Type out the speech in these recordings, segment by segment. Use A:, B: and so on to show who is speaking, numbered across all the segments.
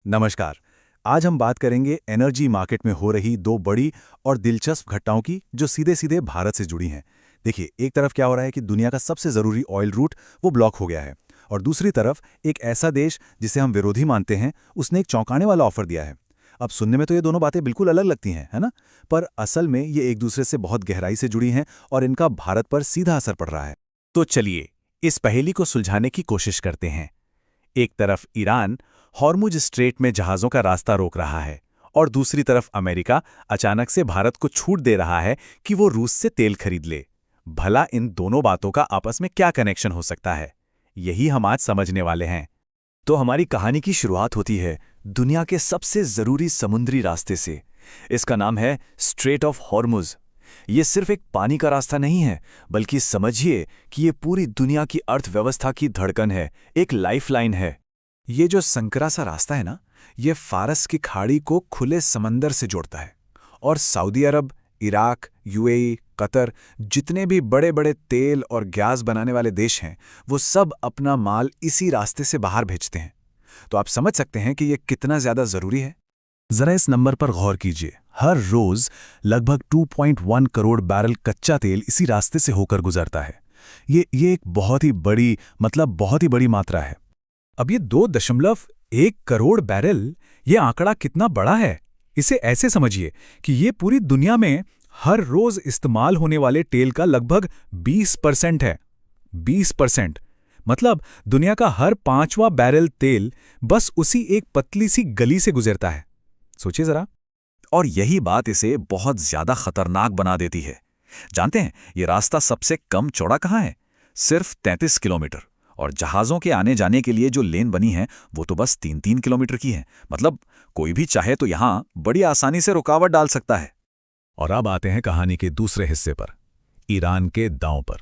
A: नमस्कार। आज हम बात करेंगे एनर्जी मार्केट में हो रही दो बड़ी और दिलचस्प घटनाओं की जो सीधे सीधे भारत से जुड़ी हैं। देखिए, एक तरफ क्या हो रहा है कि दुनिया का सबसे ज़रूरी ऑयल रूट वो ब्लॉक हो गया है, और दूसरी तरफ एक ऐसा देश जिसे हम विरोधी मानते हैं, उसने एक चौंकाने वाला ऑफर दिया है। अब सुनने में तो ये दोनों बातें बिल्कुल अलग लगती हैं, है ना? पर असल में ये एक दूसरे से बहुत गहराई से जुड़ी हैं और इनका भारत पर सीधा असर पड़ रहा है।
B: तो चलिए इस पहेली को सुलझाने की कोशिश करते हैं। एक तरफ ईरान हॉर्मुज स्ट्रेट में जहाज़ों का रास्ता रोक रहा है और दूसरी तरफ अमेरिका अचानक से भारत को छूट दे रहा है कि वो रूस से तेल खरीद ले। भला इन दोनों बातों का आपस में क्या कनेक्शन हो सकता है? यही हम आज समझने वाले हैं।
C: तो हमारी कहानी की शुरुआत होती है दुनिया के सबसे जरूरी समुद्री रास्ते से। इसका नाम है स्ट्रेट ऑफ हॉर्मुज। ये सिर्फ एक पानी का रास्ता नहीं है, बल्कि समझिए कि ये पूरी दुनिया की अर्थव्यवस्था की धड़कन है, एक लाइफलाइन है।
A: ये जो संकरा सा रास्ता है ना, ये फारस की खाड़ी को खुले समंदर से जोड़ता है, और सऊदी अरब, इराक, यूएई, कतर, जितने भी बड़े बड़े तेल और गैस बनाने वाले देश हैं, वो सब अपना माल इसी रास्ते से बाहर भेजते हैं। तो आप समझ सकते हैं कि ये कितना ज्यादा जरूरी है।
B: जरा इस नंबर पर गौर कीजिए। हर रोज लगभग 2.1 करोड़ बैरल कच्चा तेल इसी रास्ते से होकर गुजरता है। ये एक बहुत ही बड़ी, बहुत ही बड़ी मात्रा है।
A: अब ये 2.1 करोड़ बैरल, ये आंकड़ा कितना बड़ा है, इसे ऐसे समझिए कि ये पूरी दुनिया में हर रोज इस्तेमाल होने वाले तेल का लगभग 20% है। 20%। मतलब दुनिया का हर 5वां बैरल तेल बस उसी एक पतली सी गली से गुजरता है। सोचिए जरा।
C: और यही बात इसे बहुत ज्यादा खतरनाक बना देती है। जानते हैं ये रास्ता सबसे कम चौड़ा कहाँ है? सिर्फ 33 किलोमीटर। और जहाज़ों के आने जाने के लिए जो लेन बनी है वो तो बस 3-3 किलोमीटर की है। मतलब कोई भी चाहे तो यहाँ बड़ी आसानी से रुकावट डाल सकता है।
B: और अब आते हैं कहानी के दूसरे हिस्से पर, ईरान के दांव पर।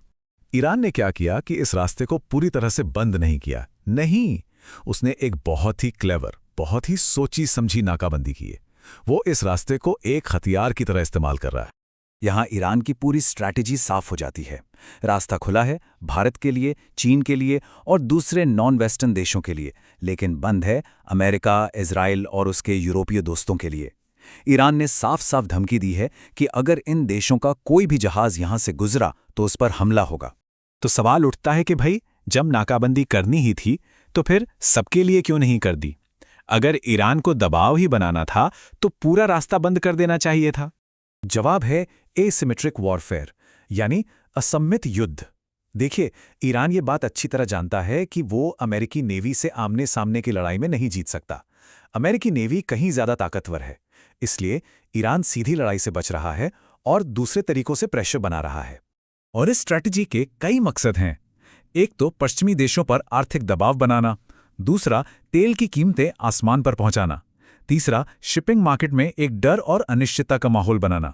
B: ईरान ने क्या किया कि इस रास्ते को पूरी तरह से बंद नहीं किया। नहीं, उसने एक बहुत ही क्लेवर, बहुत ही सोची समझी नाकाबंदी की है। वो इस रास्ते को एक हथियार की तरह इस्तेमाल कर रहा है।
C: यहाँ ईरान की पूरी स्ट्रैटेजी साफ हो जाती है। रास्ता खुला है भारत के लिए, चीन के लिए और दूसरे नॉन वेस्टर्न देशों के लिए, लेकिन बंद है अमेरिका, इजराइल और उसके यूरोपीय दोस्तों के लिए। ईरान ने साफ साफ धमकी दी है कि अगर इन देशों का कोई भी जहाज यहाँ से गुजरा तो उस पर हमला होगा।
B: तो सवाल उठता है कि भाई, जब नाकाबंदी करनी ही थी तो फिर सबके लिए क्यों नहीं कर दी? अगर ईरान को दबाव ही बनाना था तो पूरा रास्ता बंद कर देना चाहिए था।
A: जवाब है एसिमेट्रिक वॉरफेयर, यानी असममित युद्ध। देखिए, ईरान ये बात अच्छी तरह जानता है कि वो अमेरिकी नेवी से आमने सामने की लड़ाई में नहीं जीत सकता। अमेरिकी नेवी कहीं ज्यादा ताकतवर है, इसलिए ईरान सीधी लड़ाई से बच रहा है और दूसरे तरीकों से प्रेशर बना रहा है। और इस स्ट्रैटेजी के कई मकसद हैं। एक तो पश्चिमी देशों पर आर्थिक दबाव बनाना, दूसरा तेल की कीमतें आसमान पर पहुंचाना, तीसरा शिपिंग मार्केट में एक डर और अनिश्चितता का माहौल बनाना,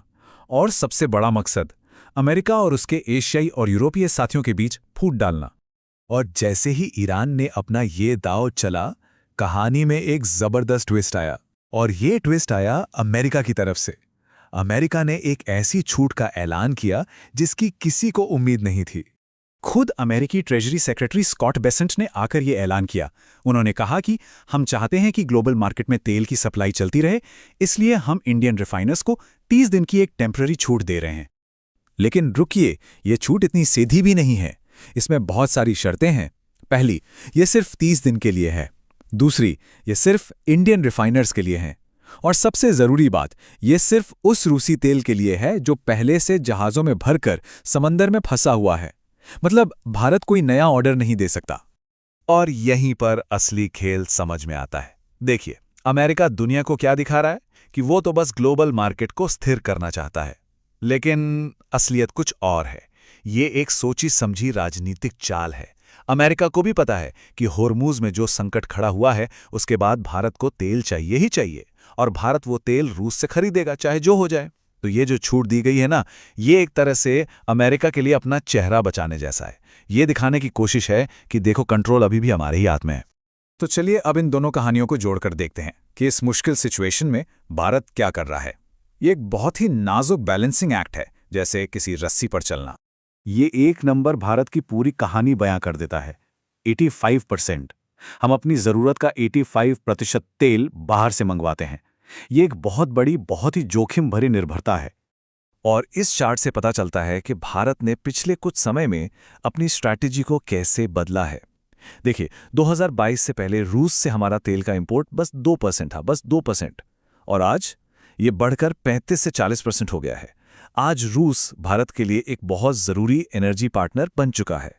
A: और सबसे बड़ा मकसद अमेरिका और उसके एशियाई और यूरोपीय साथियों के बीच फूट डालना। और जैसे ही ईरान ने अपना ये दांव चला, कहानी में एक जबरदस्त ट्विस्ट आया, और ये ट्विस्ट आया अमेरिका की तरफ से। अमेरिका ने एक ऐसी छूट का ऐलान किया जिसकी किसी को उम्मीद नहीं थी। खुद अमेरिकी ट्रेजरी सेक्रेटरी स्कॉट बेसेंट ने आकर ये ऐलान किया। उन्होंने कहा कि हम चाहते हैं कि ग्लोबल मार्केट में तेल की सप्लाई चलती रहे, इसलिए हम इंडियन रिफाइनर्स को 30 दिन की एक टेम्पररी छूट दे रहे हैं। लेकिन रुकिए, ये छूट इतनी सीधी भी नहीं है। इसमें बहुत सारी शर्तें हैं। पहली, ये सिर्फ 30 दिन के लिए है। दूसरी, ये सिर्फ इंडियन रिफाइनर्स के लिए है। और सबसे जरूरी बात, ये सिर्फ उस रूसी तेल के लिए है जो पहले से जहाज़ों में भरकर समंदर में फंसा हुआ है। मतलब भारत कोई नया ऑर्डर नहीं दे सकता। और यहीं पर असली खेल समझ में आता है। देखिए, अमेरिका दुनिया को क्या दिखा रहा है कि वो तो बस ग्लोबल मार्केट को स्थिर करना चाहता है, लेकिन असलियत कुछ और है। ये एक सोची समझी राजनीतिक चाल है। अमेरिका को भी पता है कि होर्मुज में जो संकट खड़ा हुआ है, उसके बाद भारत को तेल चाहिए ही चाहिए, और भारत वो तेल रूस से खरीदेगा, चाहे जो हो जाए। तो ये जो छूट दी गई है ना, ये एक तरह से अमेरिका के लिए अपना चेहरा बचाने जैसा है। ये दिखाने की कोशिश है कि देखो, कंट्रोल अभी भी हमारे ही हाथ में है। तो चलिए अब इन दोनों कहानियों को जोड़कर देखते हैं कि इस मुश्किल सिचुएशन में भारत क्या कर रहा है। ये एक बहुत ही नाजुक बैलेंसिंग एक्ट है, जैसे किसी रस्सी पर चलना। ये एक नंबर भारत की पूरी कहानी बयां कर देता है। 85%।
B: हम अपनी ज़रूरत का 85% तेल बाहर से मंगवाते हैं। ये एक बहुत बड़ी, बहुत ही जोखिम भरी निर्भरता है।
A: और इस चार्ट से पता चलता है कि भारत ने पिछले कुछ समय में अपनी स्ट्रैटेजी को कैसे बदला है। देखिए, 2022 से पहले रूस से हमारा तेल का इंपोर्ट बस 2% था, बस 2%। और आज ये बढ़कर 35 से 40% हो गया है। आज रूस भारत के लिए एक बहुत ज़रूरी एनर्जी पार्टनर बन चुका है।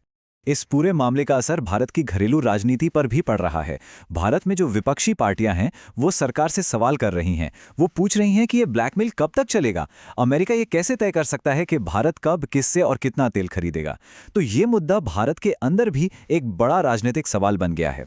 C: इस पूरे मामले का असर भारत की घरेलू राजनीति पर भी पड़ रहा है। भारत में जो विपक्षी पार्टियां हैं वो सरकार से सवाल कर रही हैं। वो पूछ रही हैं कि ये ब्लैकमेल कब तक चलेगा। अमेरिका ये कैसे तय कर सकता है कि भारत कब, किससे और कितना तेल खरीदेगा। तो ये मुद्दा भारत के अंदर भी एक बड़ा राजनीतिक सवाल बन गया है।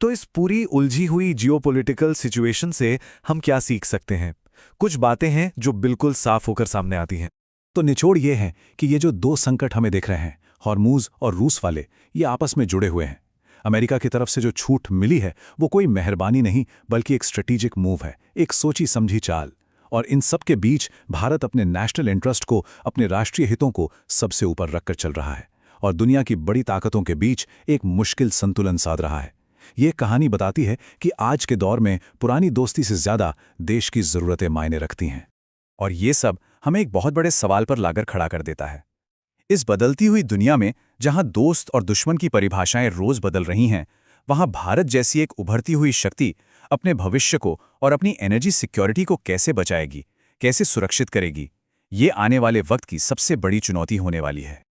A: तो इस पूरी उलझी हुई जियोपॉलिटिकल सिचुएशन से हम क्या सीख सकते हैं? कुछ बातें हैं जो बिल्कुल साफ होकर सामने आती हैं। तो निचोड़ ये है कि ये जो दो संकट हमें दिख रहे हैं, हॉर्मूज और रूस वाले, ये आपस में जुड़े हुए हैं। अमेरिका की तरफ से जो छूट मिली है वो कोई मेहरबानी नहीं, बल्कि एक स्ट्रेटेजिक मूव है, एक सोची समझी चाल। और इन सब के बीच भारत अपने नेशनल इंटरेस्ट को, अपने राष्ट्रीय हितों को सबसे ऊपर रखकर चल रहा है और दुनिया की बड़ी ताकतों के बीच एक मुश्किल संतुलन साध रहा है। ये कहानी बताती है कि आज के दौर में पुरानी दोस्ती से ज्यादा देश की जरूरतें मायने रखती हैं।
C: और ये सब हमें एक बहुत बड़े सवाल पर लाकर खड़ा कर देता है। इस बदलती हुई दुनिया में जहां दोस्त और दुश्मन की परिभाषाएं रोज बदल रही हैं, वहां भारत जैसी एक उभरती हुई शक्ति अपने भविष्य को और अपनी एनर्जी सिक्योरिटी को कैसे बचाएगी, कैसे सुरक्षित करेगी, ये आने वाले वक्त की सबसे बड़ी चुनौती होने वाली है।